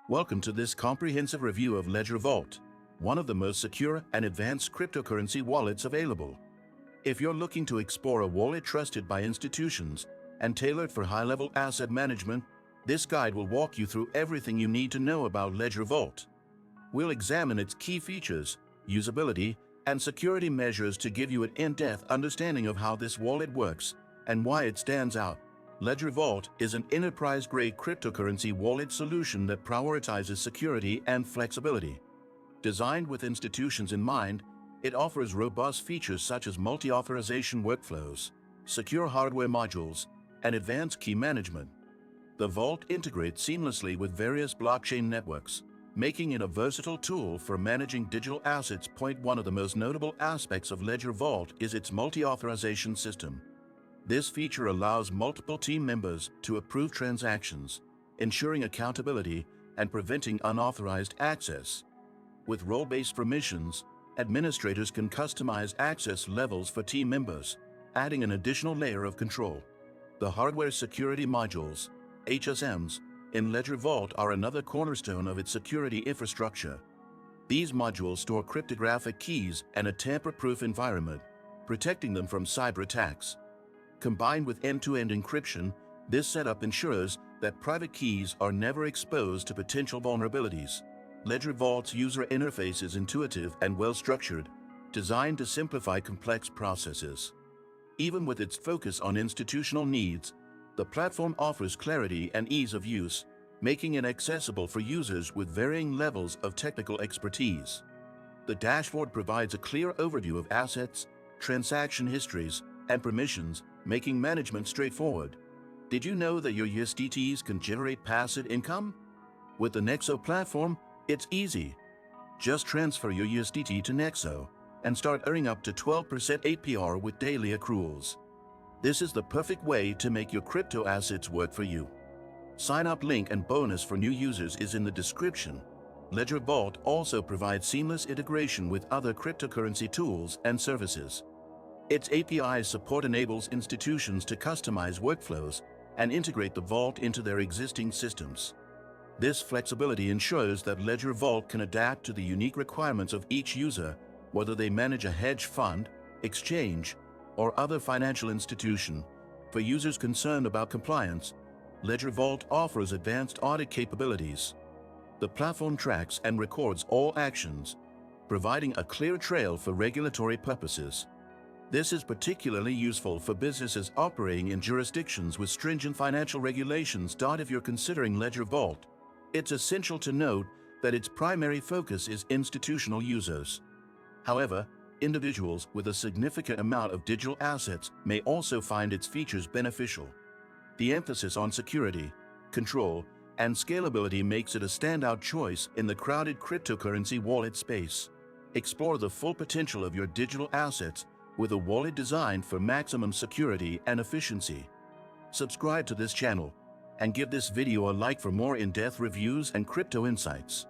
Welcome to this comprehensive review of Ledger Vault, one of the most secure and advanced cryptocurrency wallets available. If you're looking to explore a wallet trusted by institutions and tailored for high-level asset management, this guide will walk you through everything you need to know about Ledger Vault. We'll examine its key features, usability, and security measures to give you an in-depth understanding of how this wallet works and why it stands out. Ledger Vault is an enterprise-grade cryptocurrency wallet solution that prioritizes security and flexibility. Designed with institutions in mind, it offers robust features such as multi-authorization workflows, secure hardware modules, and advanced key management. The Vault integrates seamlessly with various blockchain networks, making it a versatile tool for managing digital assets. One of the most notable aspects of Ledger Vault is its multi-authorization system. This feature allows multiple team members to approve transactions, ensuring accountability and preventing unauthorized access. With role-based permissions, administrators can customize access levels for team members, adding an additional layer of control. The hardware security modules, HSMs, in Ledger Vault are another cornerstone of its security infrastructure. These modules store cryptographic keys and a tamper-proof environment, protecting them from cyber attacks. Combined with end-to-end encryption, this setup ensures that private keys are never exposed to potential vulnerabilities. Ledger Vault's user interface is intuitive and well-structured, designed to simplify complex processes. Even with its focus on institutional needs, the platform offers clarity and ease of use, making it accessible for users with varying levels of technical expertise. The dashboard provides a clear overview of assets, transaction histories, and permissions, making management straightforward. Did you know that your USDTs can generate passive income? With the Nexo platform, it's easy. Just transfer your USDT to Nexo and start earning up to 12% APR with daily accruals. This is the perfect way to make your crypto assets work for you. Sign-up link and bonus for new users is in the description. Ledger Vault also provides seamless integration with other cryptocurrency tools and services. Its API support enables institutions to customize workflows and integrate the Vault into their existing systems. This flexibility ensures that Ledger Vault can adapt to the unique requirements of each user, whether they manage a hedge fund, exchange, or other financial institution. For users concerned about compliance, Ledger Vault offers advanced audit capabilities. The platform tracks and records all actions, providing a clear trail for regulatory purposes. This is particularly useful for businesses operating in jurisdictions with stringent financial regulations. If you're considering Ledger Vault, it's essential to note that its primary focus is institutional users. However, individuals with a significant amount of digital assets may also find its features beneficial. The emphasis on security, control, and scalability makes it a standout choice in the crowded cryptocurrency wallet space. Explore the full potential of your digital assets with a wallet designed for maximum security and efficiency. Subscribe to this channel and give this video a like for more in-depth reviews and crypto insights.